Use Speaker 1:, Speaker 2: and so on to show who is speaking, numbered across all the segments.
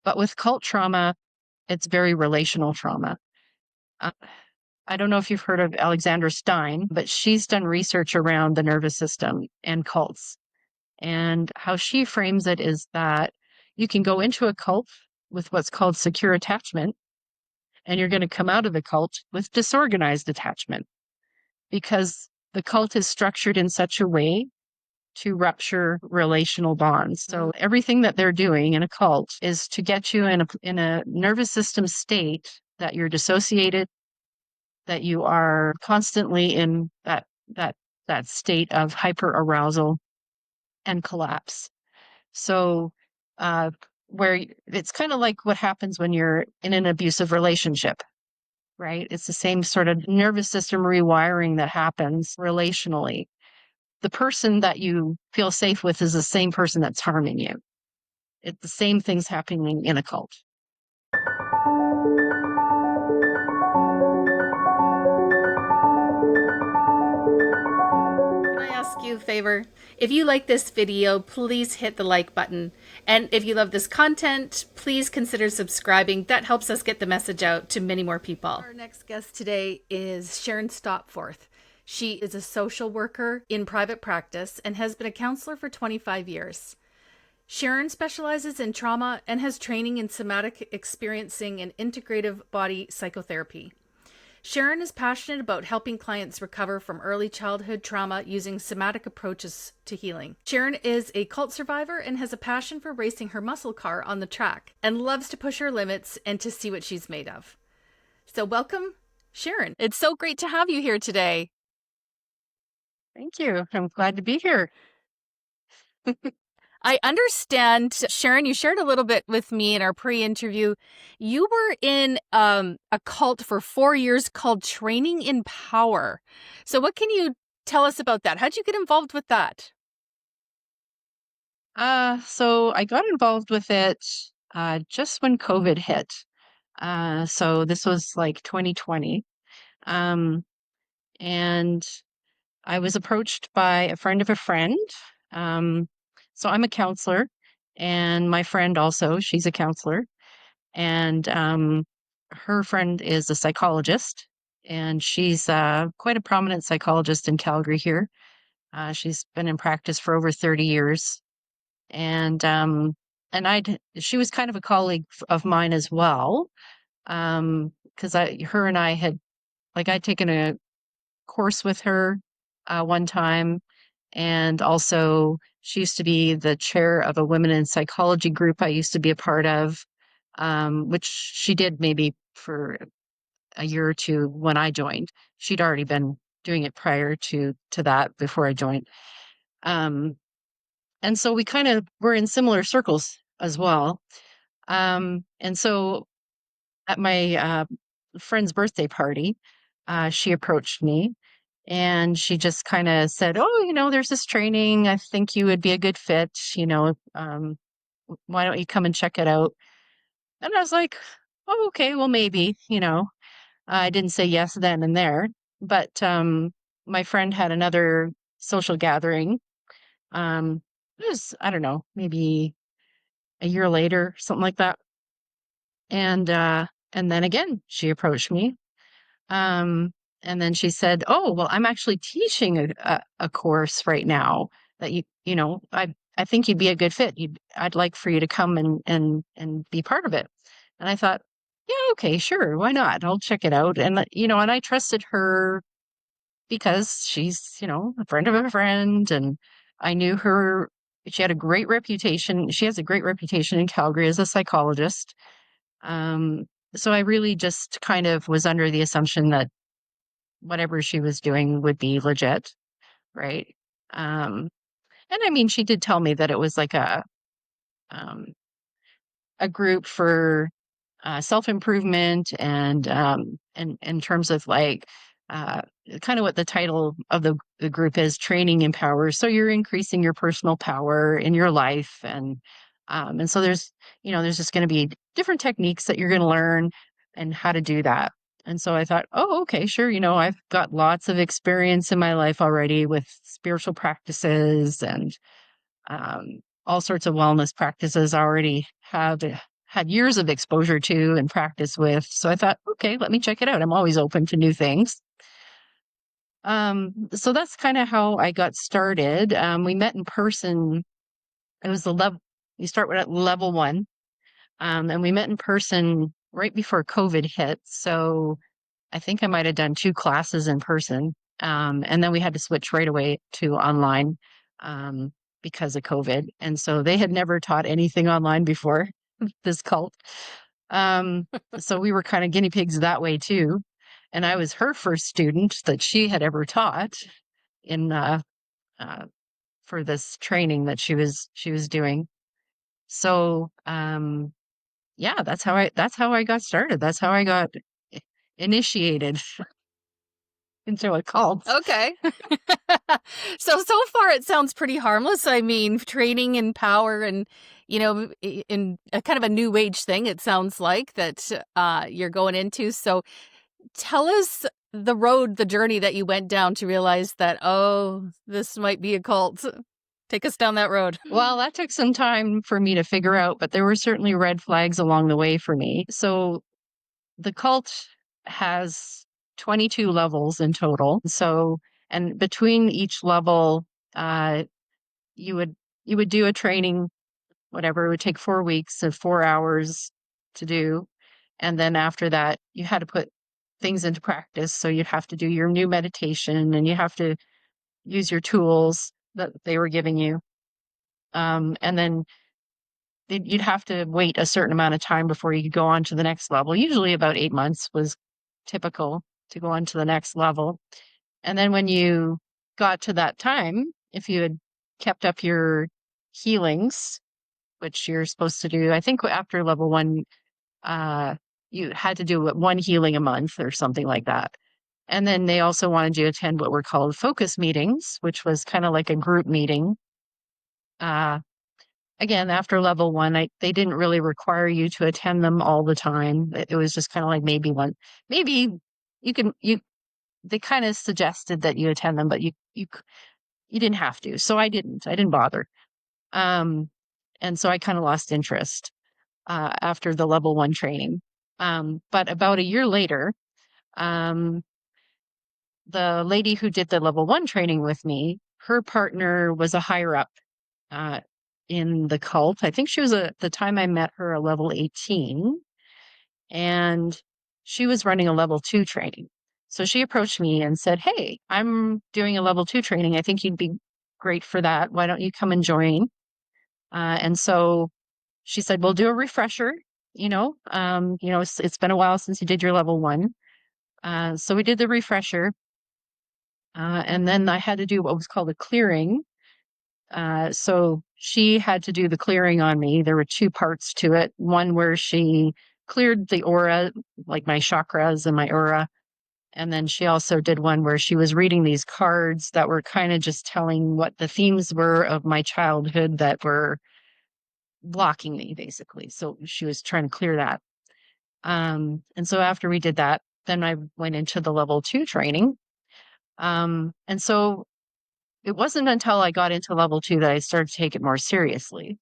Speaker 1: But with cult trauma, it's very relational trauma. Uh, I don't know if you've heard of Alexandra Stein, but she's done research around the nervous system and cults. And how she frames it is that you can go into a cult with what's called secure attachment, and you're going to come out of the cult with disorganized attachment because the cult is structured in such a way to rupture relational bonds. So everything that they're doing in a cult is to get you in a nervous system state that you're dissociated, that you are constantly in that state of hyperarousal and collapse. So where it's kind of like what happens when you're in an abusive relationship, right? It's the same sort of nervous system rewiring that happens relationally. The person that you feel safe with is the same person that's harming you. It's the same things happening in a cult.
Speaker 2: Can I ask you a favor? If you like this video, please hit the like button. And if you love this content, please consider subscribing. That helps us get the message out to many more people. Our next guest today is Sharon Stopforth. She is a social worker in private practice and has been a counselor for 25 years. Sharon specializes in trauma and has training in somatic experiencing and integrative body psychotherapy. Sharon is passionate about helping clients recover from early childhood trauma using somatic approaches to healing. Sharon is a cult survivor and has a passion for racing her muscle car on the track and loves to push her limits and to see what she's made of. So welcome, Sharon. It's so great to have you here today.
Speaker 1: Thank you. I'm glad to be here.
Speaker 2: I understand, Sharon, you shared a little bit with me in our pre-interview. You were in a cult for 4 years called Training in Power. So what can you tell us about that? How'd you get involved with that?
Speaker 1: So I got involved with it just when COVID hit. So this was like 2020. Um, and I was approached by a friend of a friend. Um, so I'm a counselor, and my friend also, she's a counselor. And her friend is a psychologist, and she's quite a prominent psychologist in Calgary here. She's been in practice for over 30 years. And she was kind of a colleague of mine as well. Because her and I had, like, I'd taken a course with her one time. And also, she used to be the chair of a women in psychology group I used to be a part of, which she did maybe for a year or two when I joined. She'd already been doing it prior to that before I joined. Um, and so we kind of were in similar circles as well. And so at my friend's birthday party, she approached me and she just kind of said, "Oh, there's this training. I think you would be a good fit. Why don't you come and check it out?" And I was like, "Oh, okay, well, maybe." I didn't say yes then and there, but my friend had another social gathering. It was, I don't know, maybe a year later, something like that. And then again, she approached me. Um, and then she said, "Oh, well, I'm actually teaching a course right now that I think you'd be a good fit. I'd like for you to come and be part of it." And I thought, "Yeah, okay, sure, why not? I'll check it out." And I trusted her because she's, a friend of a friend, and I knew her. She had a great reputation. She has a great reputation in Calgary as a psychologist. Um, so I really just kind of was under the assumption that whatever she was doing would be legit, right? Um, and I mean, she did tell me that it was like um, a group for self-improvement and in terms of like uh, kind of what the title of the group is, Training in Power. So you're increasing your personal power in your life, and so there's just going to be different techniques that you're going to learn and how to do that. And so I thought, oh, okay, sure. I've got lots of experience in my life already with spiritual practices and all sorts of wellness practices. I already had years of exposure to and practice with. So I thought, okay, let me check it out. I'm always open to new things. So that's kind of how I got started. We met in person. It was the level, you start with at level one. And we met in person right before COVID hit. So I think I might have done 2 classes in person. And then we had to switch right away to online um, because of COVID. And so they had never taught anything online before this cult. Um, so we were kind of guinea pigs that way too. And I was her first student that she had ever taught in uh, for this training that she was doing. So yeah, that's how I got started. That's how I got initiated into a cult.
Speaker 2: Okay. So far it sounds pretty harmless. I mean, training and power and, in a kind of a new age thing, it sounds like that you're going into. So tell us the journey that you went down to realize that, oh, this might be a cult. Take us down that road.
Speaker 1: Well, that took some time for me to figure out, but there were certainly red flags along the way for me. So the cult has 22 levels in total. So, and between each level, uh, you would you would do a training, whatever. It would take 4 weeks of 4 hours to do, and then after that, you had to put things into practice. So you'd have to do your new meditation, and you have to use your tools that they were giving you. And then you'd have to wait a certain amount of time before you could go on to the next level. Usually about 8 months was typical to go on to the next level. And then when you got to that time, if you had kept up your healings, which you're supposed to do, I think after level one, uh, you had to do one healing a month or something like that. And then they also wanted you to attend what were called focus meetings, which was kind of like a group meeting. Uh, Again, after level one, they didn't really require you to attend them all the time. It was just kind of like maybe one, maybe they kind of suggested that you attend them, but you didn't have to. So I didn't bother. Um, and so I kind of lost interest, after the level one training. But about a year later, um, the lady who did the level one training with me, her partner was a higher up uh, in the cult. I think she was at the time I met her a level 18, and she was running a level two training. So she approached me and said, "Hey, I'm doing a level two training. I think you'd be great for that. Why don't you come and join?" And so she said, "We'll do a refresher. It's been a while since you did your level one." So we did the refresher, and then I had to do what was called a clearing. So she had to do the clearing on me. There were 2 parts to it. One where she cleared the aura, like my chakras and my aura. And then she also did one where she was reading these cards that were kind of just telling what the themes were of my childhood that were blocking me, basically. So she was trying to clear that. And so after we did that, then I went into the level two training. And so it wasn't until I got into level two that I started to take it more seriously.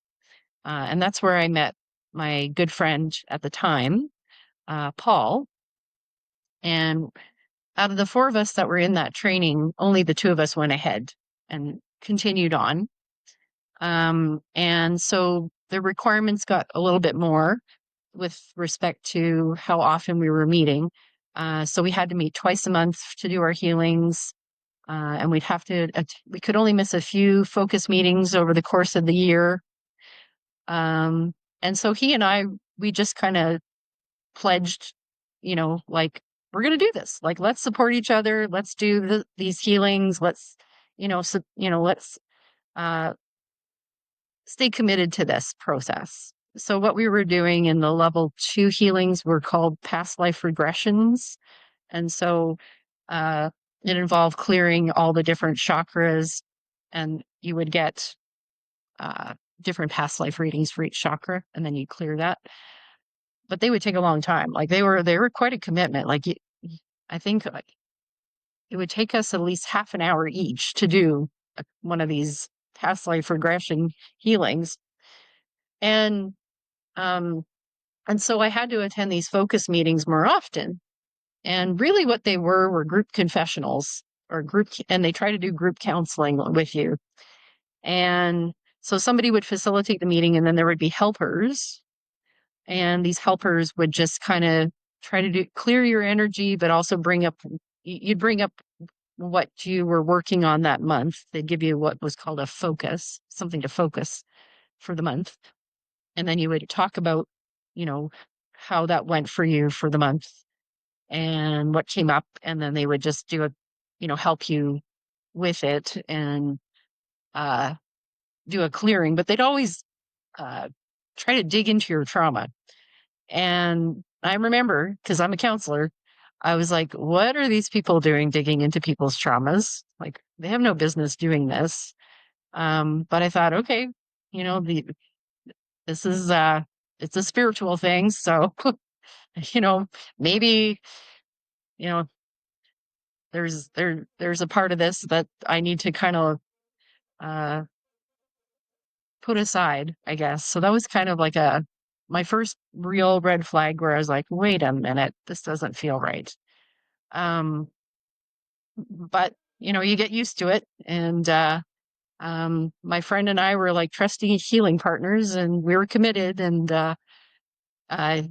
Speaker 1: And that's where I met my good friend at the time, Paul. And out of the 4 of us that were in that training, only the 2 of us went ahead and continued on. And so the requirements got a little bit more with respect to how often we were meeting. So we had to meet twice a month to do our healings. And we could only miss a few focus meetings over the course of the year. And so he and I, we just kind of pledged, like, we're going to do this. Like, let's support each other. Let's do these healings. Let's uh, stay committed to this process. So what we were doing in the level two healings were called past life regressions. And so uh, it involved clearing all the different chakras, and you would get uh, different past life readings for each chakra, and then you clear that. But they would take a long time. Like they were quite a commitment. I think it would take us at least half an hour each to do one of these past life regression healings. And And so I had to attend these focus meetings more often. And really what they were group confessionals or and they try to do group counseling with you. And so somebody would facilitate the meeting, and then there would be helpers. And these helpers would just kind of try to clear your energy, but also you'd bring up what you were working on that month. They'd give you what was called a focus, something to focus for the month. And then you would talk about, you know, how that went for you for the month and what came up. And then they would just help you with it and uh, do a clearing. But they'd always uh, try to dig into your trauma. And I remember, because I'm a counselor, I was like, what are these people doing digging into people's traumas? Like, they have no business doing this. But I thought, okay, you know, this is it's a spiritual thing. So, you know, maybe, you know, there's a part of this that I need to kind of uh put aside, I guess. So that was kind of like my first real red flag where I was like, wait a minute, this doesn't feel right. Um, but you get used to it. And my friend and I were like trusty healing partners, and we were committed. And I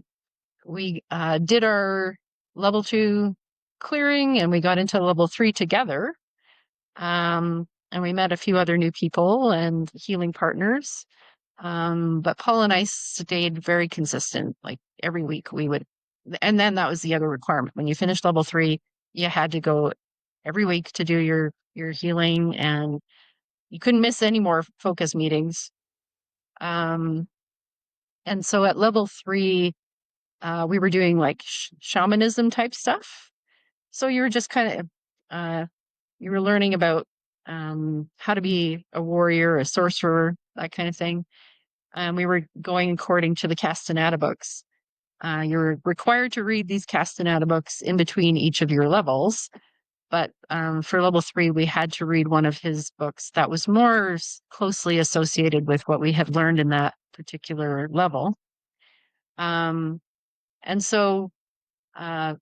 Speaker 1: we did our level 2 clearing, and we got into level 3 together. And we met a few other new people and healing partners. But Paul and I stayed very consistent. Like every week we would, and then that was the other requirement. When you finished level 3, you had to go every week to do your healing, and you couldn't miss any more focus meetings. Um, and so at level 3, we were doing like shamanism type stuff. So you were just kind of, you were learning about how to be a warrior, a sorcerer, that kind of thing. We were going according to the Castaneda books. You're required to read these Castaneda books in between each of your levels. But for level 3, we had to read one of his books that was more closely associated with what we had learned in that particular level. Um, and so, uh,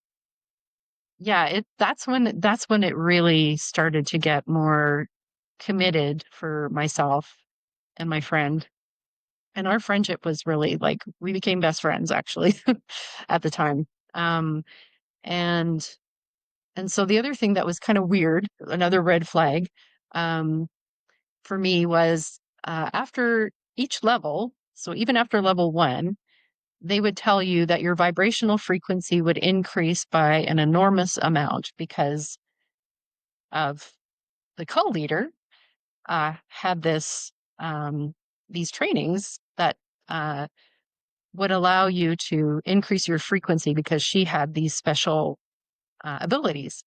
Speaker 1: yeah, that's when it really started to get more committed for myself and my friend. And our friendship was really like we became best friends actually at the time. Um, and and so the other thing that was kind of weird, another red flag, um, for me was after each level, so even after level 1, they would tell you that your vibrational frequency would increase by an enormous amount because of the co-leader had these trainings that uh, would allow you to increase your frequency because she had these special abilities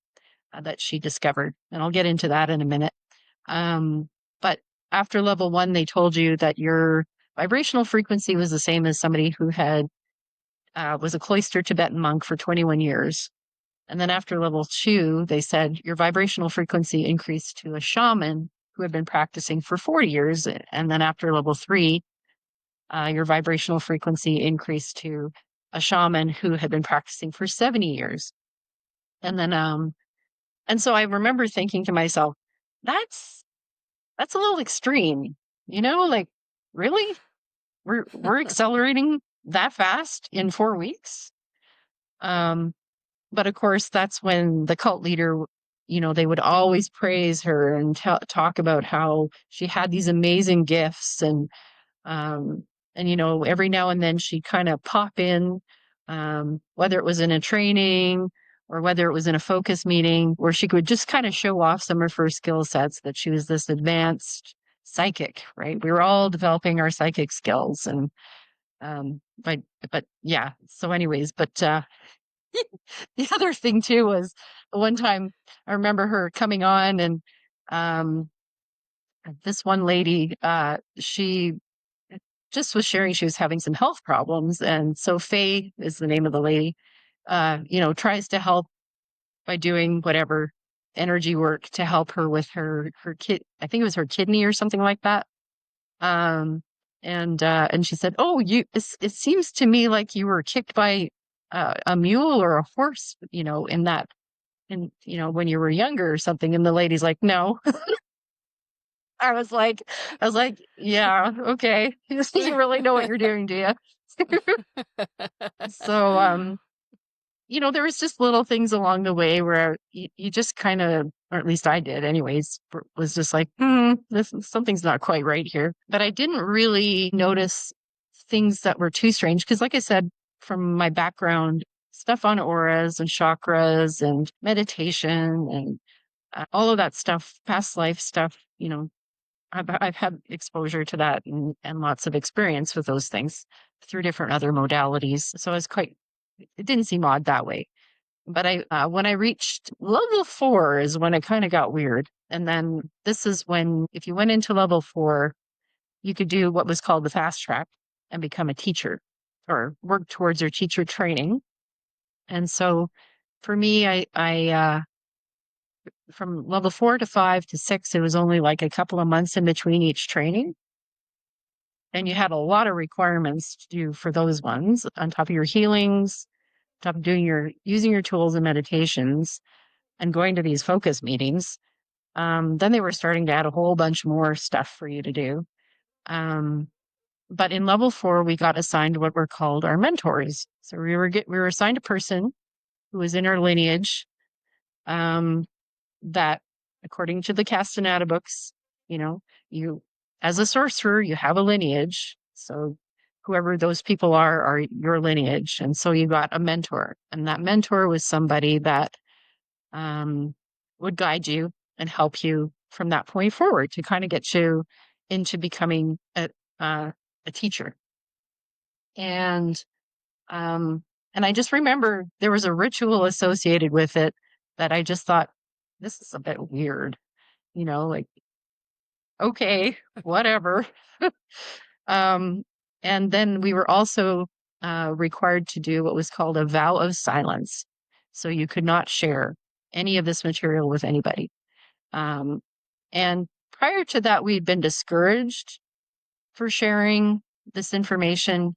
Speaker 1: that she discovered. And I'll get into that in a minute. But after level 1, they told you that your vibrational frequency was the same as somebody who had was a cloistered Tibetan monk for 21 years. And then after level 2, they said your vibrational frequency increased to a shaman who had been practicing for 40 years. And then after level 3, your vibrational frequency increased to a shaman who had been practicing for 70 years. And then, and so I remember thinking to myself, that's a little extreme, like really, we're accelerating that fast in 4 weeks. But of course, that's when the cult leader, they would always praise her and talk about how she had these amazing gifts um, and every now and then she'd kind of pop in, whether it was in a training or whether it was in a focus meeting, where she could just kind of show off some of her skill sets, that she was this advanced psychic, right? We were all developing our psychic skills, and but yeah. So, anyways, but the other thing too was one time I remember her coming on, and um, this one lady, she just was sharing she was having some health problems. And so Faye is the name of the lady, tries to help by doing whatever energy work to help her with her kid. I think it was her kidney or something like that. Um, And she said, "Oh, it seems to me like you were kicked by a mule or a horse, in that, when you were younger or something." And the lady's like, "No." I was like, "Yeah, okay." You really know what you're doing, do you? So, there was just little things along the way where you just kind of, or at least I did anyways, was just like, something's not quite right here. But I didn't really notice things that were too strange. Because like I said, from my background, stuff on auras and chakras and meditation and all of that stuff, past life stuff, I've had exposure to that and lots of experience with those things through different other modalities. So it didn't seem odd that way. But when I reached level 4 is when it kind of got weird. And then this is when, if you went into level 4, you could do what was called the fast track and become a teacher or work towards your teacher training. And so for me, I from level 4 to 5 to 6, it was only like a couple of months in between each training. And you had a lot of requirements to do for those ones on top of your healings, on top of using your tools and meditations and going to these focus meetings. Then they were starting to add a whole bunch more stuff for you to do. Um, but in level 4, we got assigned what were called our mentors. So we were assigned a person who was in our lineage, um, that, according to the Castaneda books, you know, you as a sorcerer, you have a lineage. So whoever those people are your lineage. And so you got a mentor. And that mentor was somebody that would guide you and help you from that point forward to kind of get you into becoming a teacher. And um, and I just remember there was a ritual associated with it that I just thought, this is a bit weird, like, okay, whatever. um, and then we were also required to do what was called a vow of silence. So you could not share any of this material with anybody. Um, and prior to that, we'd been discouraged for sharing this information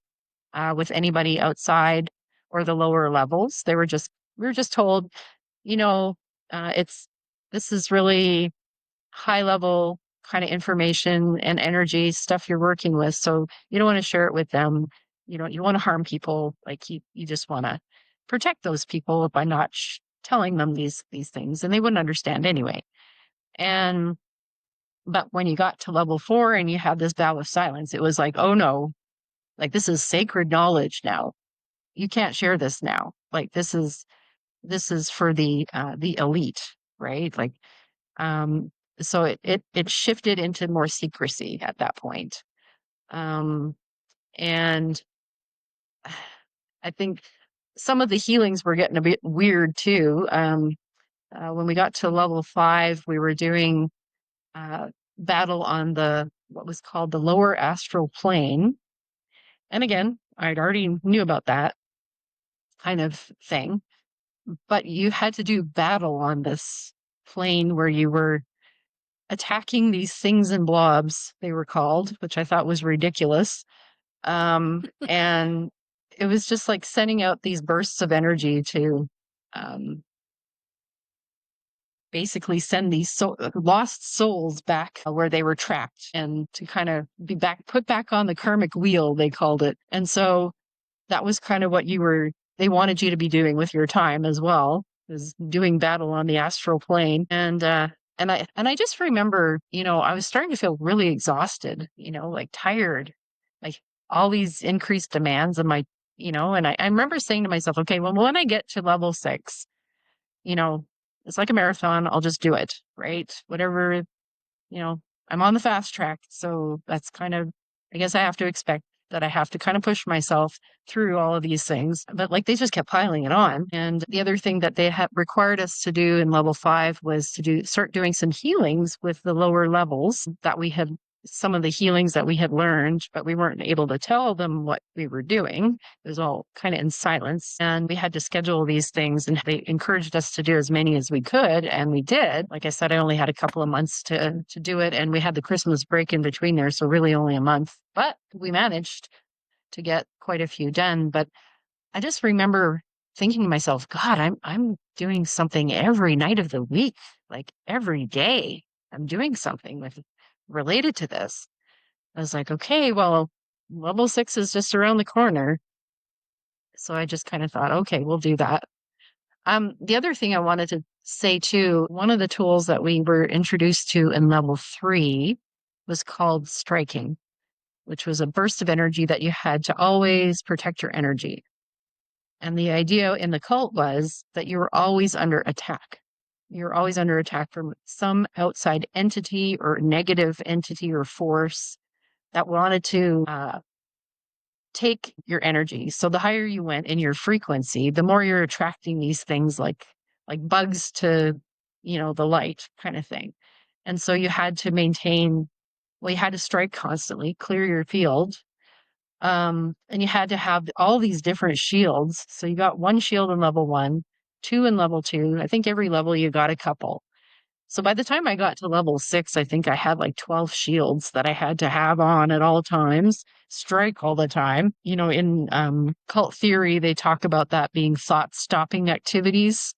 Speaker 1: with anybody outside or the lower levels. We were just told, you know, it's this is really high level kind of information and energy stuff you're working with. So you don't want to share it with them. You want to harm people. Like you just want to protect those people by not telling them these things, and they wouldn't understand anyway. And but when you got to level 4 and you had this vow of silence, it was like, oh no, like this is sacred knowledge now. You can't share this now. Like this is for the elite, right? Like um so it shifted into more secrecy at that point. Um and I think some of the healings were getting a bit weird too. When we got to level 5, we were doing battle on what was called the lower astral plane. And again, I'd already knew about that kind of thing, but you had to do battle on this plane where you were attacking these things in blobs, they were called, which I thought was ridiculous. And it was just like sending out these bursts of energy to um, basically send these lost souls back where they were trapped and to kind of put back on the karmic wheel, they called it. And so that was kind of what they wanted you to be doing with your time as well, is doing battle on the astral plane. And I just remember, I was starting to feel really exhausted, like tired, like all these increased demands of and I remember saying to myself, okay, well, when I get to level 6, you know, it's like a marathon. I'll just do it, right? Whatever, you know, I'm on the fast track. So that's kind of, I guess I have to expect that I have to kind of push myself through all of these things. But like they just kept piling it on. And the other thing that they had required us to do in level 5 was to start doing some healings with the lower levels that we had some of the healings that we had learned, but we weren't able to tell them what we were doing. It was all kind of in silence. And we had to schedule these things, and they encouraged us to do as many as we could. And we did. Like I said, I only had a couple of months to do it. And we had the Christmas break in between there. So really only a month, but we managed to get quite a few done. But I just remember thinking to myself, God, I'm doing something every night of the week, like every day. I'm doing something with related to this. I was like, okay, well, level 6 is just around the corner. So I just kind of thought, okay, we'll do that. The other thing I wanted to say too, one of the tools that we were introduced to in level 3 was called striking, which was a burst of energy that you had to always protect your energy. And the idea in the cult was that you were always under attack. You're always under attack from some outside entity or negative entity or force that wanted to take your energy. So the higher you went in your frequency, the more you're attracting these things like bugs to, the light kind of thing. And so you had to maintain, well, you had to strike constantly, clear your field. And you had to have all these different shields. So you got one shield in level 1, 2 in level 2. I think every level you got a couple. So by the time I got to level 6, I think I had like 12 shields that I had to have on at all times, strike all the time. In cult theory, they talk about that being thought stopping activities,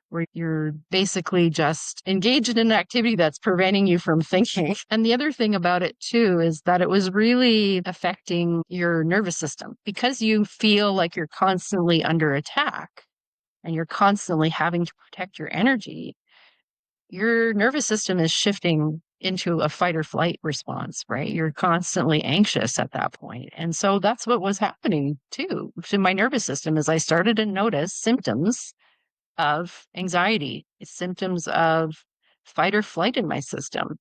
Speaker 1: where you're basically just engaged in an activity that's preventing you from thinking. And the other thing about it too is that it was really affecting your nervous system because you feel like you're constantly under attack and you're constantly having to protect your energy. Your nervous system is shifting into a fight or flight response, right? You're constantly anxious at that point. And so that's what was happening too to my nervous system as I started to notice symptoms of anxiety, symptoms of fight or flight in my system.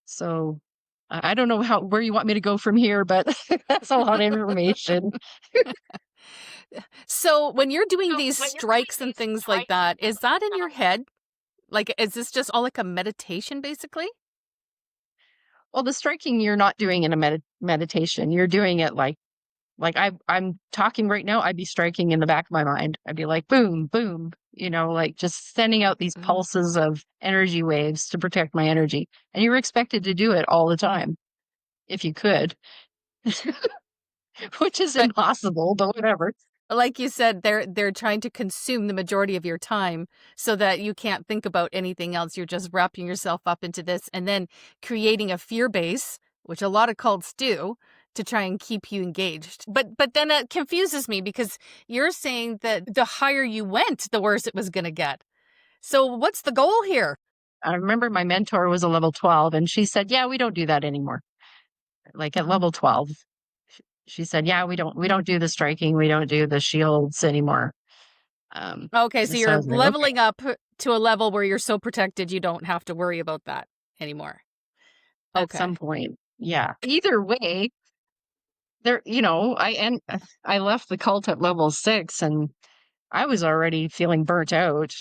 Speaker 1: So I don't know where you want me to go from here, but that's a lot of information.
Speaker 2: So when you're doing these strikes and things like that, is that in your head? Like, is this just all like a meditation, basically?
Speaker 1: Well, the striking you're not doing in a meditation. You're doing it like I'm talking right now. I'd be striking in the back of my mind. I'd be like, boom, boom, like just sending out these
Speaker 2: Mm.
Speaker 1: pulses of energy waves to protect my energy. And you were expected to do it all the time if you could, which is
Speaker 2: But
Speaker 1: impossible, but whatever.
Speaker 2: like you said, they're trying to consume the majority of your time so that you can't think about anything else. You're just wrapping yourself up into this and then creating a fear base, which a lot of cults do, to try and keep you engaged. But then it confuses me because you're saying that the higher you went, the worse it was going to get. So what's the goal here?
Speaker 1: I remember my mentor was a level 12 and she said, yeah, we don't do that anymore. Like at level 12, she said, yeah, we don't do the striking. We don't do the shields anymore.
Speaker 2: Okay, so
Speaker 1: So I
Speaker 2: you're
Speaker 1: was like, okay,
Speaker 2: leveling up to a level where you're so protected you don't have to worry about that anymore.
Speaker 1: at some
Speaker 2: Okay.
Speaker 1: point. Yeah. Either way, I left the cult at level 6 and I was already feeling burnt out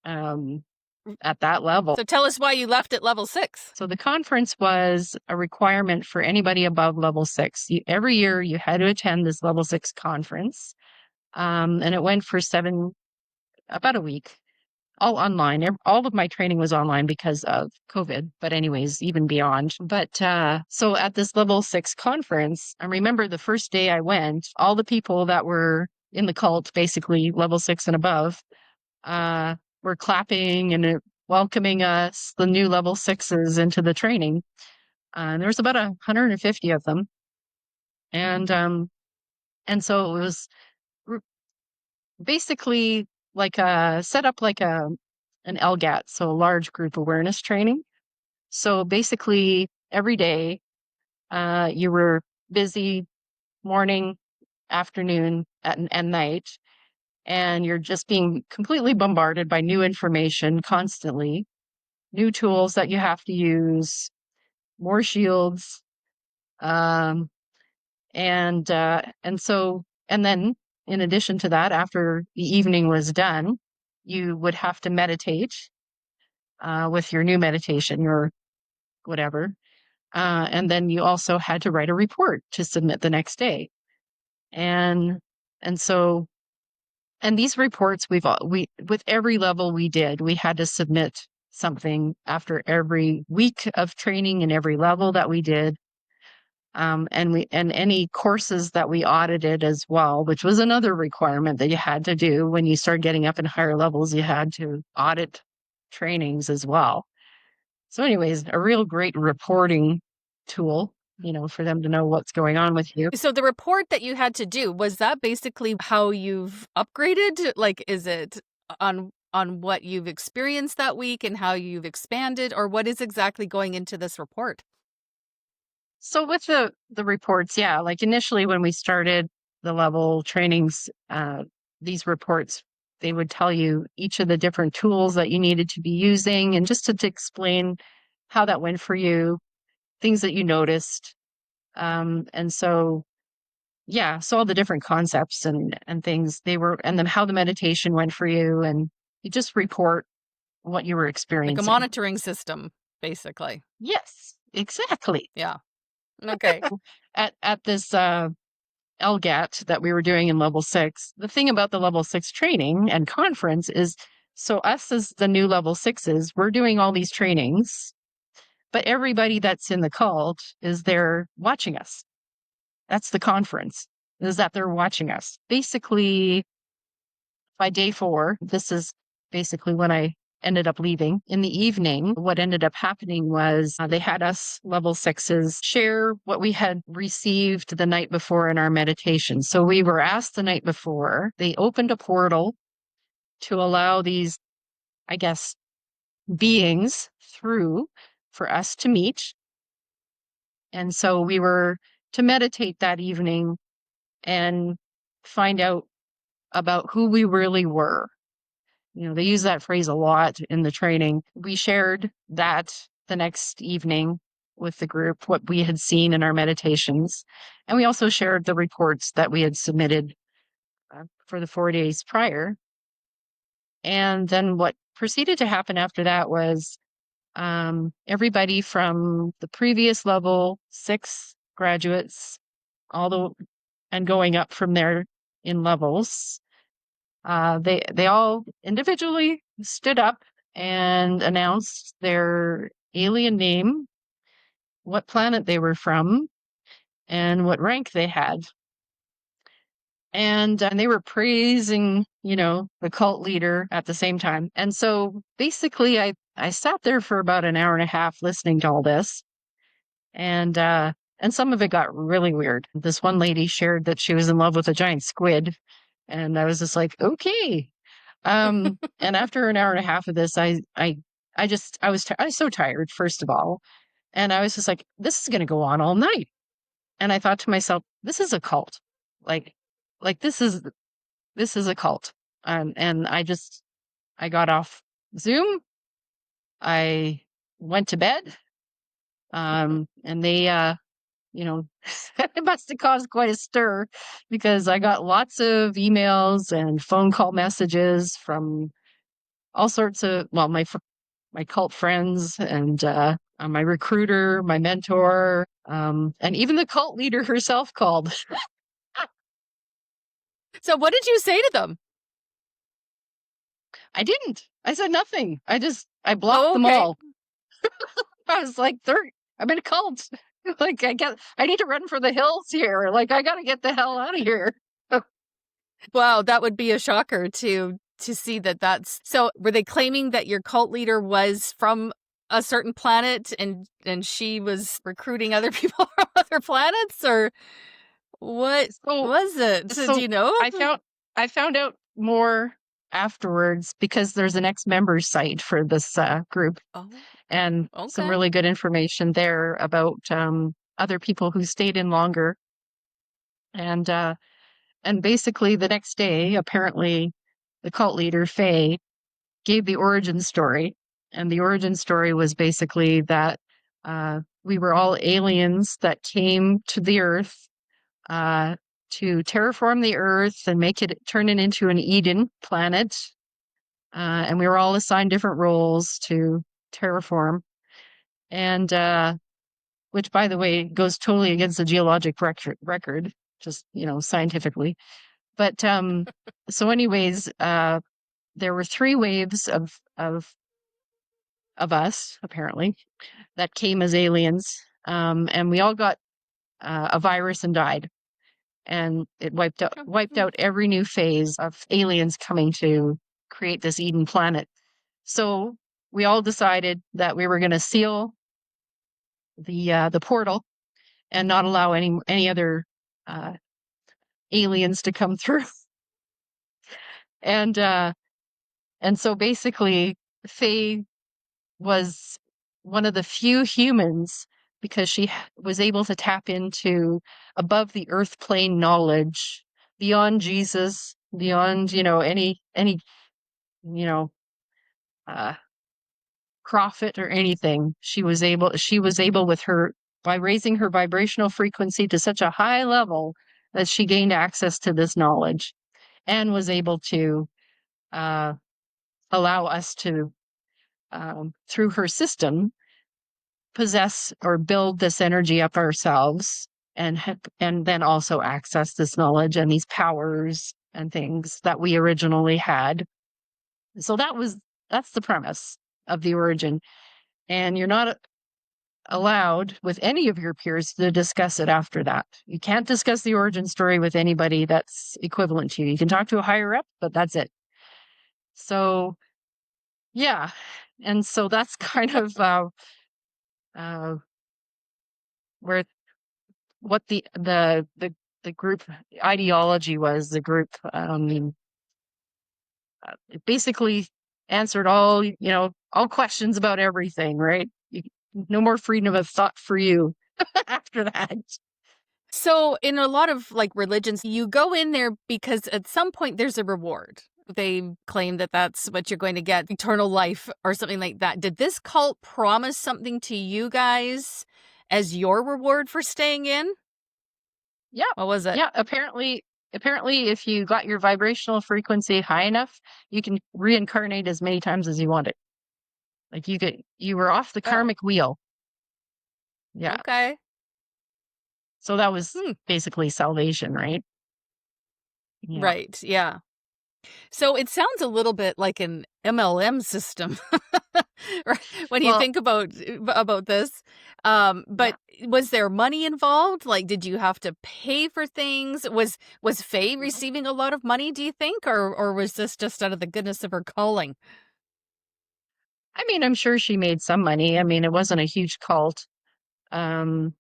Speaker 1: um, at that level.
Speaker 2: So tell us why you left at level 6.
Speaker 1: So the conference was a requirement for anybody above level 6. Every year you had to attend this level 6 conference. And it went for about a week, all online. All of my training was online because of COVID, but anyways, even beyond. But so at this level 6 conference, I remember the first day I went, all the people that were in the cult, basically level 6 and above, were clapping and welcoming us, the new level 6s, into the training. And there was about 150 of them. And so it was basically like set up like an LGAT, so a large group awareness training. So basically every day you were busy morning, afternoon, and night, and you're just being completely bombarded by new information constantly, new tools that you have to use, more shields, um, and then in addition to that, after the evening was done, you would have to meditate with your new meditation, your whatever. And then you also had to write a report to submit the next day. And so and these reports we with every level we had to submit something after every week of training and every level that we did. And any courses that we audited as well, which was another requirement that you had to do when you start getting up in higher levels, you had to audit trainings as well. So anyways, a real great reporting tool, for them to know what's going on with you.
Speaker 2: So the report that you had to do, was that basically how you've upgraded? Like, is it on what you've experienced that week and how you've expanded, or what is exactly going into this report?
Speaker 1: So with the reports, yeah, like initially when we started the level trainings, these reports, they would tell you each of the different tools that you needed to be using, and just to explain how that went for you, things that you noticed. And so, yeah, so all the different concepts and things and then how the meditation went for you, and you just report what you were
Speaker 2: Like a
Speaker 1: experiencing.
Speaker 2: monitoring system, basically.
Speaker 1: Yes, exactly.
Speaker 2: Yeah. Okay.
Speaker 1: At this LGAT that we were doing in level 6, the thing about the level 6 training and conference is, so us as the new level 6s, we're doing all these trainings, but everybody that's in the cult is there watching us. That's the conference, is that they're watching us. Basically, by day 4, this is basically when I ended up leaving. In the evening, what ended up happening was they had us level 6s share what we had received the night before in our meditation. So we were asked the night before, they opened a portal to allow these, I guess, beings through for us to meet. And so we were to meditate that evening and find out about who we really were. They use that phrase a lot in the training. We shared that the next evening with the group, what we had seen in our meditations. And we also shared the reports that we had submitted for the 4 days prior. And then what proceeded to happen after that was everybody from the previous level 6 graduates, and going up from there in levels, they all individually stood up and announced their alien name, what planet they were from, and what rank they had. And they were praising, the cult leader at the same time. And so basically, I sat there for about an hour and a half listening to all this, and some of it got really weird. This one lady shared that she was in love with a giant squid, and I was just like, okay. And after an hour and a half of this, I was so tired, first of all. And I was just like, this is going to go on all night. And I thought to myself, this is a cult. Like, this is a cult. And I got off Zoom. I went to bed. And they, it must have caused quite a stir, because I got lots of emails and phone call messages from all sorts of, well, my cult friends, and my recruiter, my mentor, and even the cult leader herself called.
Speaker 2: So what did you say to them?
Speaker 1: I didn't. I said nothing. I blocked
Speaker 2: Oh,
Speaker 1: them
Speaker 2: okay.
Speaker 1: all. I was like, I'm in a cult. Like, I need to run for the hills here. Like, I got to get the hell out of here.
Speaker 2: Wow, that would be a shocker to see that's so. Were they claiming that your cult leader was from a certain planet and she was recruiting other people from other planets, or what
Speaker 1: So,
Speaker 2: was it? Do
Speaker 1: so
Speaker 2: you know?
Speaker 1: I found out more afterwards, because there's an ex-members site for this group,
Speaker 2: Oh,
Speaker 1: and some
Speaker 2: okay.
Speaker 1: really good information there about other people who stayed in longer. And basically the next day, apparently, the cult leader Faye gave the origin story, and the origin story was basically that we were all aliens that came to the Earth uh, to terraform the Earth and turn it into an Eden planet. And we were all assigned different roles to terraform. And which by the way goes totally against the geologic record, just scientifically. But so anyways, there were 3 waves of us apparently that came as aliens, and we all got a virus and died, and it wiped out every new phase of aliens coming to create this Eden planet. So we all decided that we were going to seal the portal and not allow any other uh, aliens to come through. And so basically, Faye was one of the few humans because she was able to tap into above the earth plane knowledge beyond Jesus, beyond any you know uh, prophet or anything. She was able with her by raising her vibrational frequency to such a high level that she gained access to this knowledge and was able to uh, allow us to through her system possess or build this energy up ourselves and then also access this knowledge and these powers and things that we originally had. So that's the premise of the origin. And you're not allowed with any of your peers to discuss it after that. You can't discuss the origin story with anybody that's equivalent to you. You can talk to a higher up, but that's it. So yeah. And so that's kind of uh, where what the group ideology was. The group it basically answered all questions about everything, right? No more freedom of thought for you after that.
Speaker 2: So in a lot of like religions, you go in there because at some point there's a reward. They claim that that's what you're going to get, eternal life or something like that. Did this cult promise something to you guys as your reward for staying in?
Speaker 1: Yeah.
Speaker 2: What was it?
Speaker 1: Yeah. Apparently, if you got your vibrational frequency high enough, you can reincarnate as many times as you wanted. Like you were off the
Speaker 2: Oh,
Speaker 1: karmic wheel. Yeah.
Speaker 2: okay.
Speaker 1: So that was
Speaker 2: Hmm.
Speaker 1: basically salvation, right? Yeah.
Speaker 2: Right. Yeah. So it sounds a little bit like an MLM system, right? When you
Speaker 1: Well,
Speaker 2: think about this.
Speaker 1: yeah.
Speaker 2: But was there money involved? Like, did you have to pay for things? Was Faye
Speaker 1: Mhm.
Speaker 2: receiving a lot of money, do you think? Or was this just out of the goodness of her calling?
Speaker 1: I mean, I'm sure she made some money. I mean, it wasn't a huge cult. Um,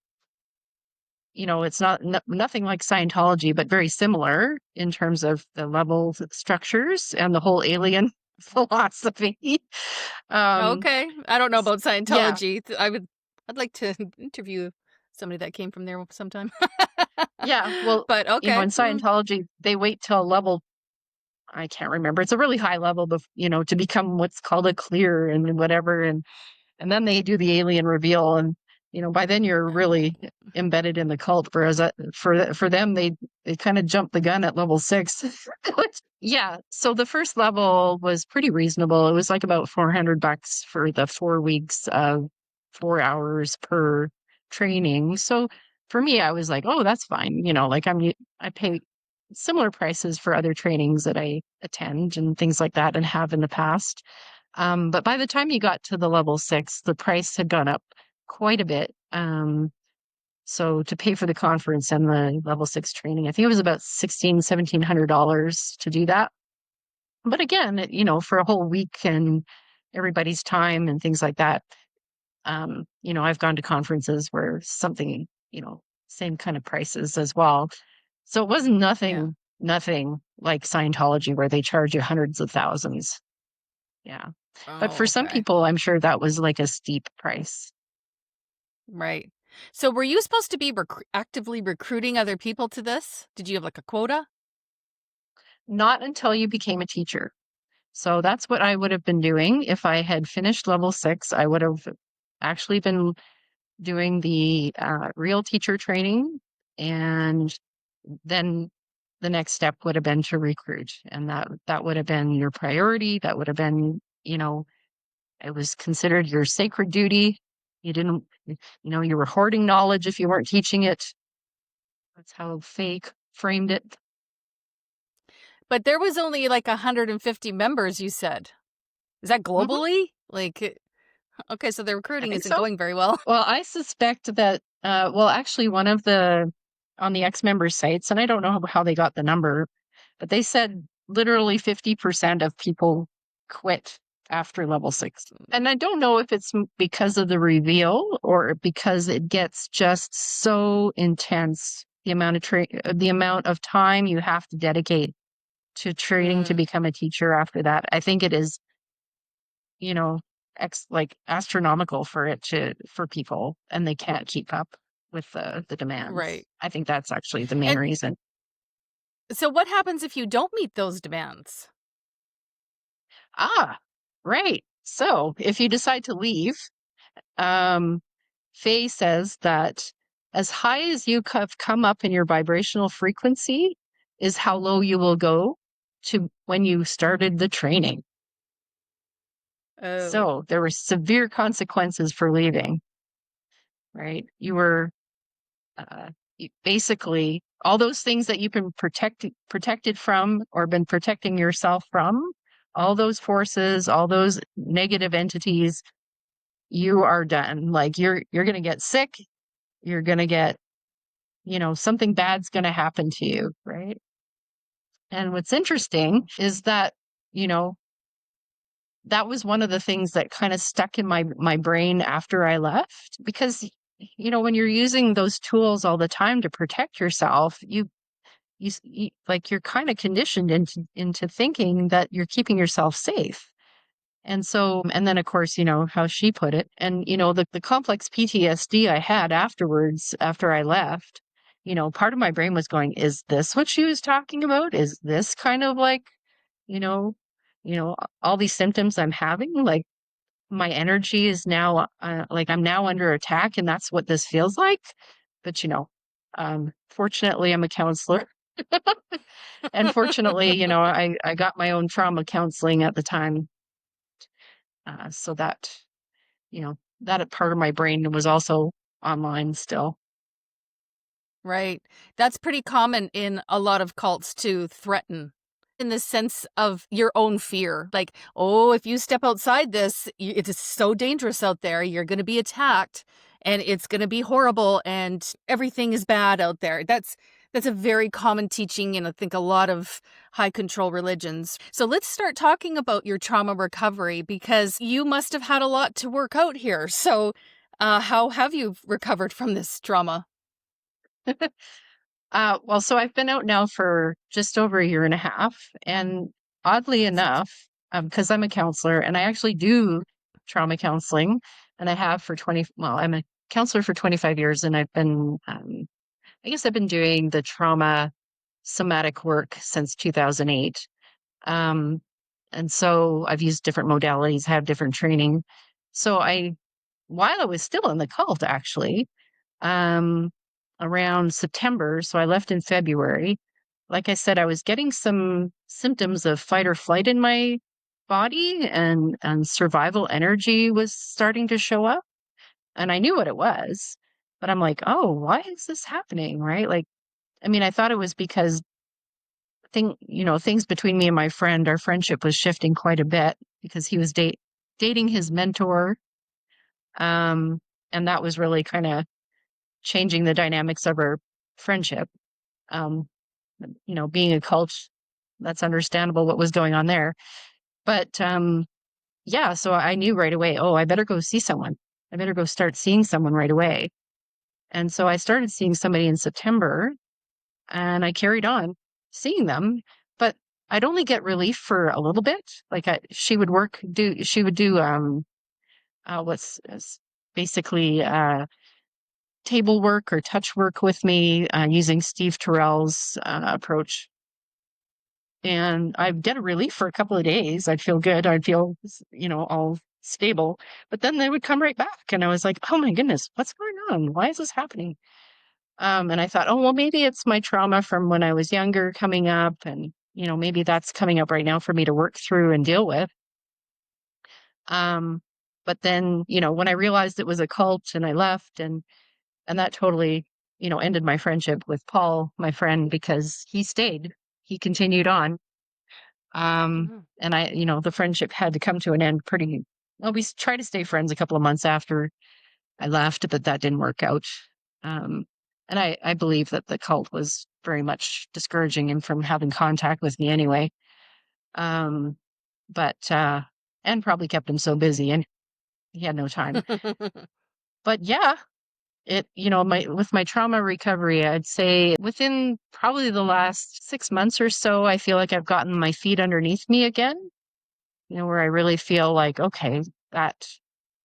Speaker 1: it's not nothing like Scientology, but very similar in terms of the level structures and the whole alien philosophy. Um,
Speaker 2: Okay. I don't know about
Speaker 1: yeah,
Speaker 2: Scientology. I'd like to interview somebody that came from there sometime.
Speaker 1: yeah. Well,
Speaker 2: But okay.
Speaker 1: in Scientology, they wait till level, I can't remember. It's a really high level, to become what's called a clear and whatever. And then they do the alien reveal, and by then you're
Speaker 2: Oh,
Speaker 1: really embedded in the cult. Whereas for them, they kind of jumped the gun at level 6. Yeah, so the first level was pretty reasonable. It was like about $400 for the 4 weeks of 4 hours per training. So for me, I was like, oh, that's fine. Like I pay similar prices for other trainings that I attend and things like that and have in the past. But by the time you got to the level 6, the price had gone up quite a bit. So to pay for the conference and the level 6 training, I think it was about $1,700 to do that. But again, for a whole week and everybody's time and things like that, I've gone to conferences where something, same kind of prices as well. So it wasn't
Speaker 2: yeah.
Speaker 1: nothing like Scientology where they charge you hundreds of thousands. Yeah. But
Speaker 2: Oh,
Speaker 1: for some
Speaker 2: okay.
Speaker 1: people, I'm sure that was like a steep price.
Speaker 2: Right. So were you supposed to be actively recruiting other people to this? Did you have like a quota?
Speaker 1: Not until you became a teacher. So that's what I would have been doing. If I had finished level 6, I would have actually been doing the real teacher training. And then the next step would have been to recruit. And that would have been your priority. That would have been, it was considered your sacred duty. You didn't, you were hoarding knowledge if you weren't teaching it. That's how fake framed it.
Speaker 2: But there was only like 150 members, you said. Is that
Speaker 1: Hmm.
Speaker 2: globally? Like, okay, so the
Speaker 1: I
Speaker 2: recruiting
Speaker 1: think
Speaker 2: isn't
Speaker 1: so.
Speaker 2: going very well.
Speaker 1: Well, I suspect that, well, actually, on the ex-member sites, and I don't know how they got the number, but they said literally 50% of people quit after level 6. And I don't know if it's because of the reveal or because it gets just so intense, the amount of time you have to dedicate to training to
Speaker 2: Mm,
Speaker 1: become a teacher after that. I think it is, you know, like astronomical for people, and they can't keep up with the demands.
Speaker 2: right.
Speaker 1: I think that's actually the main
Speaker 2: And
Speaker 1: reason.
Speaker 2: so what happens if you don't meet those demands?
Speaker 1: Ah, right. So if you decide to leave, um, Faye says that as high as you have come up in your vibrational frequency is how low you will go to when you started the training.
Speaker 2: Oh,
Speaker 1: So there were severe consequences for leaving, right? You were uh, basically all those things that you've been protected from or been protecting yourself from, all those forces, all those negative entities, you are done. Like you're going to get sick, you're going to get, something bad's going to happen to you, right? And what's interesting is that, you know, that was one of the things that kind of stuck in my brain after I left because when you're using those tools all the time to protect yourself, like you're kind of conditioned into thinking that you're keeping yourself safe. And then of course, how she put it, and the complex PTSD I had afterwards, after I left, part of my brain was going, is this what she was talking about? Is this kind of like, you know, all these symptoms I'm having? Like my energy is now, like I'm now under attack, and that's what this feels like. But fortunately, I'm a counselor. And fortunately, I got my own trauma counseling at the time. So that part of my brain was also online still.
Speaker 2: right. That's pretty common in a lot of cults to threaten in the sense of your own fear. Like, oh, if you step outside this, it is so dangerous out there. You're going to be attacked and it's going to be horrible and everything is bad out there. That's a very common teaching in I think a lot of high control religions. So let's start talking about your trauma recovery because you must have had a lot to work out here. So, how have you recovered from this trauma?
Speaker 1: Well, so I've been out now for just over a year and a half. And oddly enough, because I'm a counselor and I actually do trauma counseling, and I have well, I'm a counselor for 25 years, and I guess I've been doing the trauma somatic work since 2008. Um, and so I've used different modalities, have different training. So while I was still in the cult, actually, um, around September, so I left in February. Like I said, I was getting some symptoms of fight or flight in my body, and survival energy was starting to show up. And I knew what it was, but I'm like, oh, why is this happening? Right? Like, I mean, I thought it was because things between me and my friend, our friendship was shifting quite a bit because he was dating his mentor. Um, and that was really kind of changing the dynamics of our friendship. Um, being a cult, that's understandable what was going on there. But yeah, so I knew right away, oh, I better go see someone. I better go start seeing someone right away. And so I started seeing somebody in September, and I carried on seeing them, but I'd only get relief for a little bit. Like she would do what's basically table work or touch work with me, using Steve Terrell's approach. And I'd get a relief for a couple of days. I'd feel good. I'd feel, all stable. But then they would come right back. And I was like, oh my goodness, what's going on? Why is this happening? And I thought, oh, well, maybe it's my trauma from when I was younger coming up. And, maybe that's coming up right now for me to work through and deal with. Um, But then, when I realized it was a cult and I left, and that totally, ended my friendship with Paul, my friend, because he stayed. He continued on. And the friendship had to come to an end pretty well. We tried to stay friends a couple of months after I left, but that didn't work out. Um, and I believe that the cult was very much discouraging him from having contact with me anyway. Um, but and probably kept him so busy and he had no time. But yeah, with my trauma recovery, I'd say within probably the last 6 months or so, I feel like I've gotten my feet underneath me again, where I really feel like, okay, that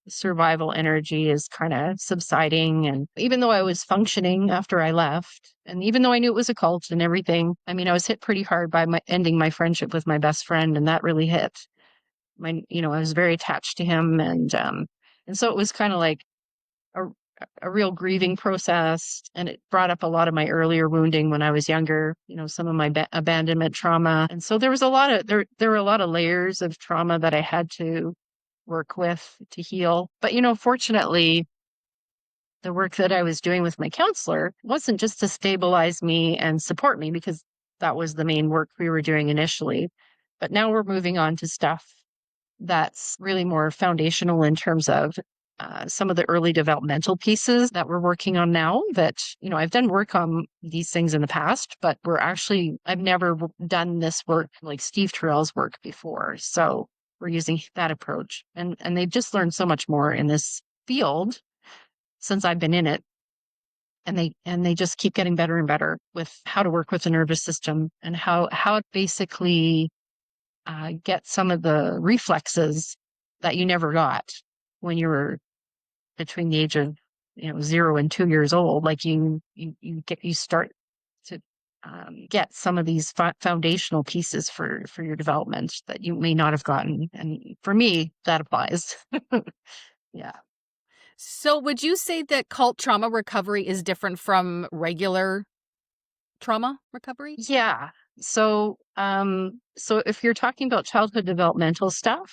Speaker 1: survival energy is kind of subsiding. And even though I was functioning after I left, and even though I knew it was a cult and everything, I mean, I was hit pretty hard by ending my friendship with my best friend, and that really hit. I was very attached to him, and so it was kind of like a real grieving process, and it brought up a lot of my earlier wounding when I was younger, some of my abandonment trauma. And so there were a lot of layers of trauma that I had to work with to heal. But fortunately, the work that I was doing with my counselor wasn't just to stabilize me and support me, because that was the main work we were doing initially. But now we're moving on to stuff that's really more foundational in terms of some of the early developmental pieces that we're working on now. That, I've done work on these things in the past, but I've never done this work like Steve Terrell's work before. So we're using that approach. And they've just learned so much more in this field since I've been in it. And they just keep getting better and better with how to work with the nervous system and how it basically get some of the reflexes that you never got when you were between the age of 0 and 2 years old. Like you start to get some of these foundational pieces for your development that you may not have gotten. And for me, that applies. Yeah.
Speaker 2: So, would you say that cult trauma recovery is different from regular trauma recovery?
Speaker 1: Yeah. So if you're talking about childhood developmental stuff,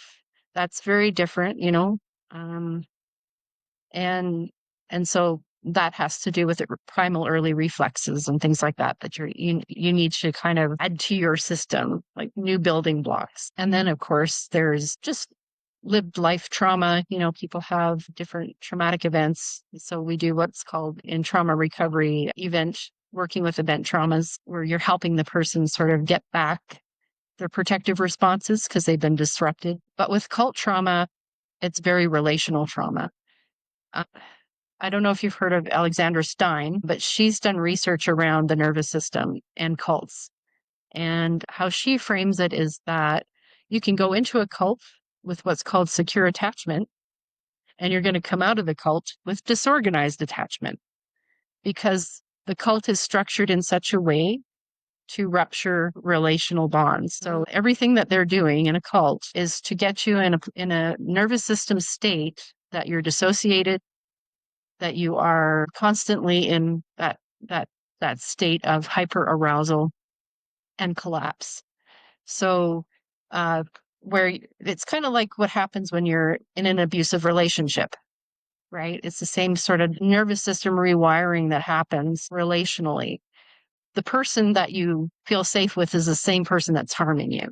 Speaker 1: that's very different, um, and so that has to do with it, primal early reflexes and things like that you need to kind of add to your system, like new building blocks. And then of course there's just lived life trauma. People have different traumatic events, so we do what's called in trauma recovery working with event traumas, where you're helping the person sort of get back their protective responses because they've been disrupted. But with cult trauma, it's very relational trauma. uh, I don't know if you've heard of Alexandra Stein, but she's done research around the nervous system and cults. And how she frames it is that you can go into a cult with what's called secure attachment, and you're going to come out of the cult with disorganized attachment, because the cult is structured in such a way to rupture relational bonds. So everything that they're doing in a cult is to get you in a nervous system state that you're dissociated, that you are constantly in that that state of hyper arousal and collapse. So where it's kind of like what happens when you're in an abusive relationship, right? It's the same sort of nervous system rewiring that happens relationally. The person that you feel safe with is the same person that's harming you.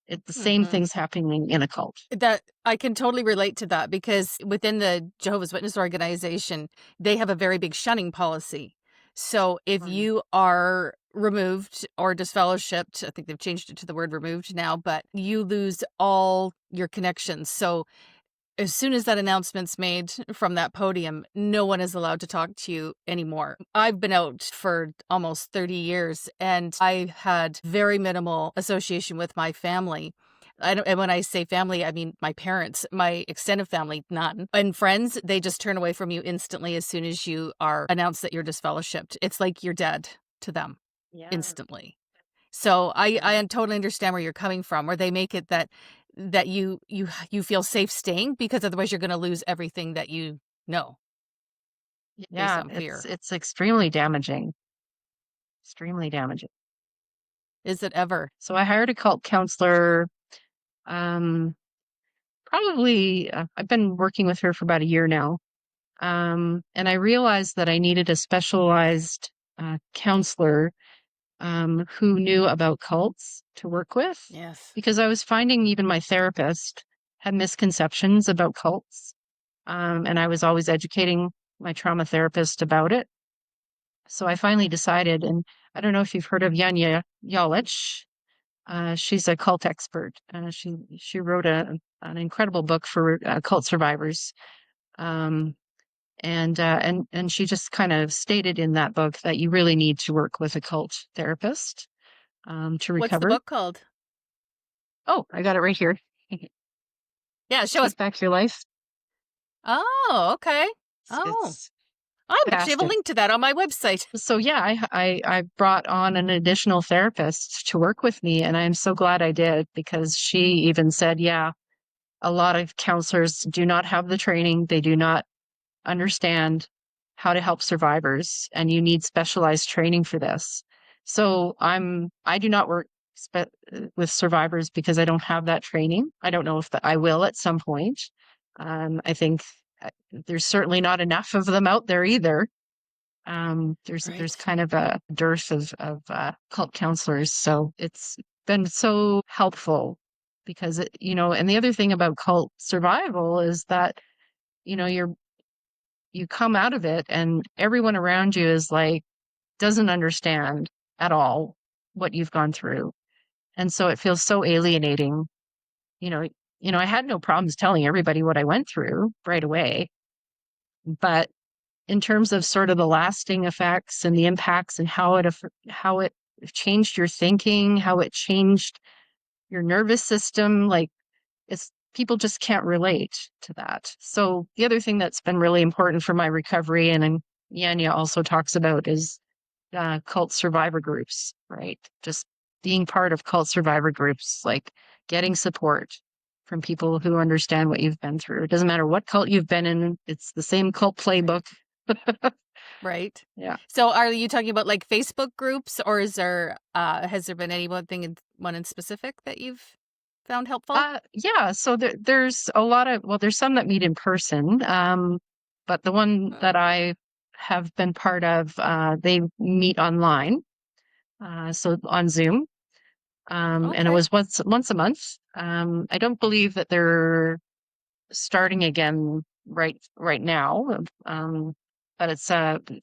Speaker 1: It's the same things happening in a cult.
Speaker 2: That I can totally relate to that, because within the Jehovah's Witness organization, they have a very big shunning policy. So if
Speaker 1: Right.
Speaker 2: you are removed or disfellowshipped, I think they've changed it to the word removed now, but you lose all your connections. So as soon as that announcement's made from that podium, no one is allowed to talk to you anymore. I've been out for almost 30 years, and I had very minimal association with my family. And when I say family, I mean my parents, my extended family, none. And friends, they just turn away from you instantly as soon as you are announced that you're disfellowshipped. It's like you're dead to them
Speaker 1: Yeah.
Speaker 2: instantly. So
Speaker 1: Yeah.
Speaker 2: I totally understand where you're coming from, where they make it that you feel safe staying, because otherwise you're going to lose everything that you know based
Speaker 1: Yeah.
Speaker 2: on
Speaker 1: It's
Speaker 2: fear.
Speaker 1: it's extremely damaging. Extremely damaging.
Speaker 2: Is it ever?
Speaker 1: So I hired a cult counselor um probably, I've been working with her for about a year now. And I realized that I needed a specialized counselor who knew about cults to work with,
Speaker 2: Yes.
Speaker 1: because I was finding even my therapist had misconceptions about cults. And I was always educating my trauma therapist about it. So I finally decided, and I don't know if you've heard of Yanya Yalich. She's a cult expert. She wrote an incredible book for cult survivors. Um, and she just kind of stated in that book that you really need to work with a cult therapist to
Speaker 2: What's the
Speaker 1: recover.
Speaker 2: book called?
Speaker 1: Oh, I got it right here.
Speaker 2: Yeah, show us.
Speaker 1: Take Back Your Life.
Speaker 2: Oh, okay. Oh,
Speaker 1: It's
Speaker 2: I actually have a
Speaker 1: fantastic.
Speaker 2: link to that on my website.
Speaker 1: So yeah, I brought on an additional therapist to work with me, and I'm so glad I did, because she even said, yeah, a lot of counselors do not have the training. They do not understand how to help survivors, and you need specialized training for this. So I do not work with survivors because I don't have that training. I don't know if I will at some point. I think there's certainly not enough of them out there either. There's
Speaker 2: Right.
Speaker 1: kind of a dearth of cult counselors, so it's been so helpful, because and the other thing about cult survival is that you come out of it and everyone around you is like, doesn't understand at all what you've gone through. And so it feels so alienating. You know, I had no problems telling everybody what I went through right away, but in terms of sort of the lasting effects and the impacts and how it changed your thinking, how it changed your nervous system, like, it's people just can't relate to that. So the other thing that's been really important for my recovery, and Yanya also talks about, is cult survivor groups, right? Just being part of cult survivor groups, like getting support from people who understand what you've been through. It doesn't matter what cult you've been in, it's the same cult
Speaker 2: Right.
Speaker 1: playbook.
Speaker 2: Right.
Speaker 1: Yeah.
Speaker 2: So are you talking about like Facebook groups, or has there been any one in specific that you've found helpful?
Speaker 1: Yeah, so there's a lot of, well, there's some that meet in person, but the one that I have been part of, they meet online, so on Zoom, and it
Speaker 2: Okay.
Speaker 1: was once a month. I don't believe that they're starting again right now, but it's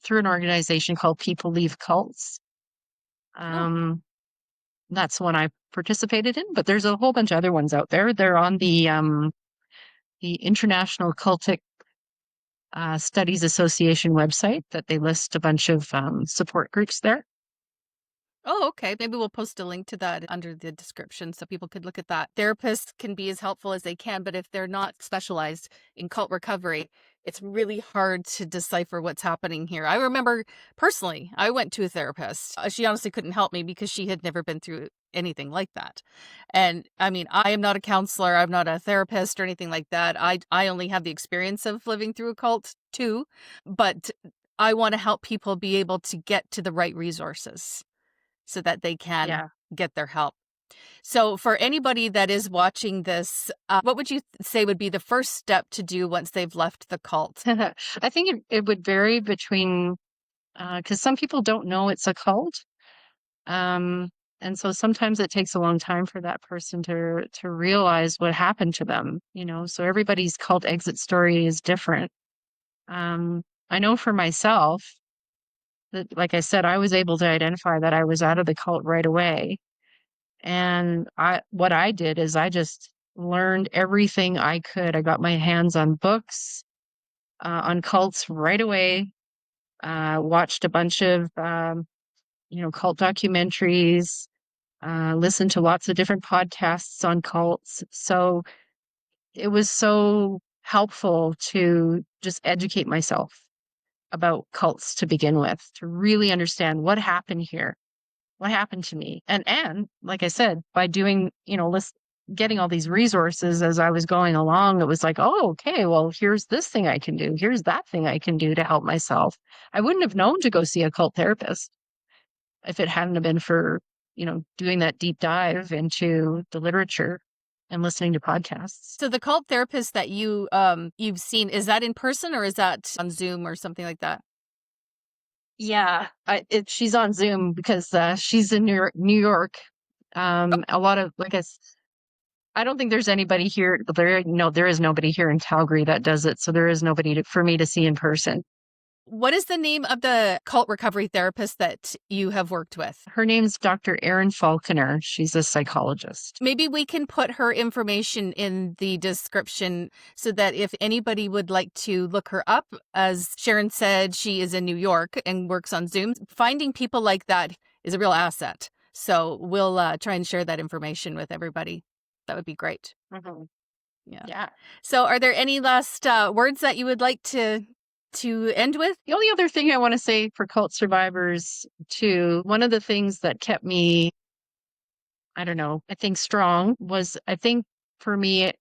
Speaker 1: through an organization called People Leave Cults.
Speaker 2: Oh.
Speaker 1: Um, that's one I participated in, but there's a whole bunch of other ones out there. They're on the International Cultic Studies Association website, that they list a bunch of support groups there.
Speaker 2: Oh, okay. Maybe we'll post a link to that under the description so people could look at that. Therapists can be as helpful as they can, but if they're not specialized in cult recovery, it's really hard to decipher what's happening here. I remember personally, I went to a therapist. She honestly couldn't help me because she had never been through anything like that. And I mean, I am not a counselor, I'm not a therapist or anything like that. I only have the experience of living through a cult too, but I want to help people be able to get to the right resources so that they can
Speaker 1: Yeah.
Speaker 2: get their help. So, for anybody that is watching this, what would you say would be the first step to do once they've left the cult?
Speaker 1: I think it would vary between, because some people don't know it's a cult. Um, and so sometimes it takes a long time for that person to realize what happened to them, so everybody's cult exit story is different. I know for myself that, like I said, I was able to identify that I was out of the cult right away. And what I did is I just learned everything I could. I got my hands on books, on cults right away, watched a bunch of, cult documentaries, listened to lots of different podcasts on cults. So it was so helpful to just educate myself about cults to begin with, to really understand what happened here, what happened to me. And like I said, by doing, getting all these resources as I was going along, it was like, oh, okay, well, here's this thing I can do. Here's that thing I can do to help myself. I wouldn't have known to go see a cult therapist if it hadn't have been for, doing that deep dive into the literature. and listening to podcasts.
Speaker 2: So the cult therapist that you've seen, is that in person or is that on Zoom or something like that?
Speaker 1: Yeah, she's on Zoom because she's in New York. A lot of I don't think there's anybody here. There is nobody here in Calgary that does it. So there is nobody for me to see in person.
Speaker 2: What is the name of the cult recovery therapist that you have worked with?
Speaker 1: Her name's Dr. Erin Falconer. She's a psychologist.
Speaker 2: Maybe we can put her information in the description so that if anybody would like to look her up, as Sharon said, she is in New York and works on Zoom. Finding people like that is a real asset. So we'll try and share that information with everybody. That would be great.
Speaker 1: Mm-hmm.
Speaker 2: Yeah.
Speaker 1: Yeah.
Speaker 2: So are there any last words that you would like to end with?
Speaker 1: The only other thing I want to say for cult survivors, too, one of the things that kept me, I don't know, I think strong was, I think for me,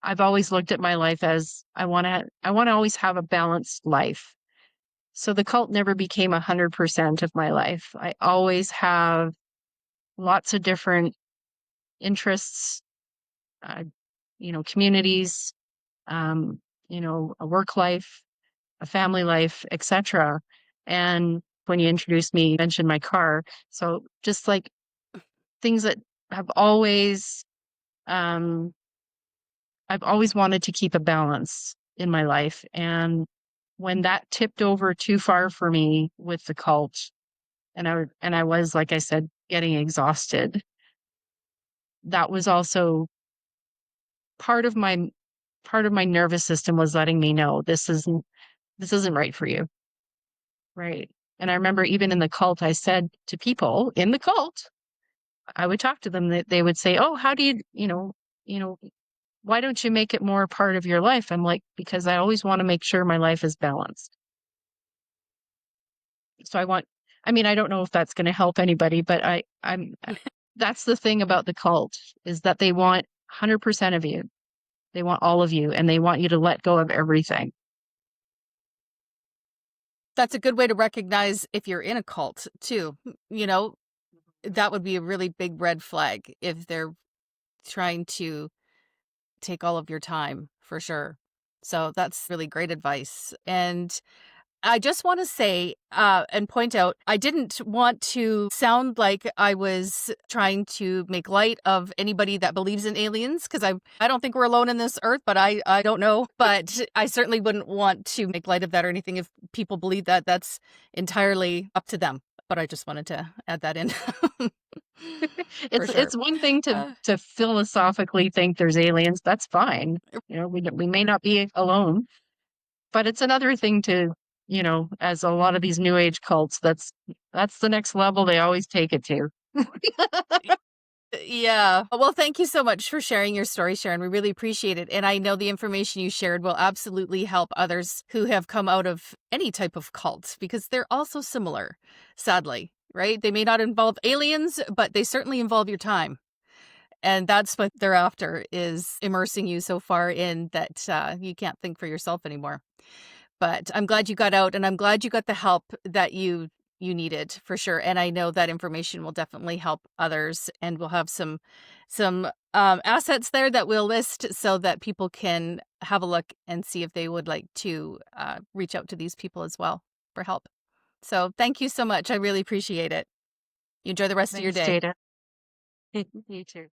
Speaker 1: I've always looked at my life as I want to always have a balanced life. So the cult never became 100% of my life. I always have lots of different interests, uh, communities, um, a work life, a family life, etc. And when you introduced me, you mentioned my car. So just like things that have always, um, I've always wanted to keep a balance in my life. And when that tipped over too far for me with the cult, and I was, like I said, getting exhausted, that was also part of my part of my nervous system was letting me know this isn't right for you. Right. And I remember even in the cult, I said to people in the cult, I would talk to them that they would say, "Oh, how do you know, why don't you make it more part of your life?" I'm like, because I always want to make sure my life is balanced. So I mean, I don't know if that's going to help anybody, but that's the thing about the cult is that they want 100% of you. They want all of you and they want you to let go of everything.
Speaker 2: That's a good way to recognize if you're in a cult too. That would be a really big red flag if they're trying to take all of your time, for sure. So that's really great advice. And I just want to say and point out, I didn't want to sound like I was trying to make light of anybody that believes in aliens, because I don't think we're alone in this earth, but I don't know. But I certainly wouldn't want to make light of that or anything. If people believe that, that's entirely up to them. But I just wanted to add that in. For sure.
Speaker 1: It's one thing to
Speaker 2: Uh,
Speaker 1: to philosophically think there's aliens. That's fine. We may not be alone, but it's another thing to, as a lot of these new age cults, that's the next level they always take it to.
Speaker 2: Yeah. Well, thank you so much for sharing your story, Sharon. We really appreciate it. And I know the information you shared will absolutely help others who have come out of any type of cult, because they're also similar, sadly, right? They may not involve aliens, but they certainly involve your time. And that's what they're after, is immersing you so far in that you can't think for yourself anymore. But I'm glad you got out, and I'm glad you got the help that you needed, for sure. And I know that information will definitely help others, and we'll have some assets there that we'll list so that people can have a look and see if they would like to reach out to these people as well for help. So thank you so much. I really appreciate it. You enjoy the rest of your
Speaker 1: Thanks,
Speaker 2: day.
Speaker 1: Jada. You too.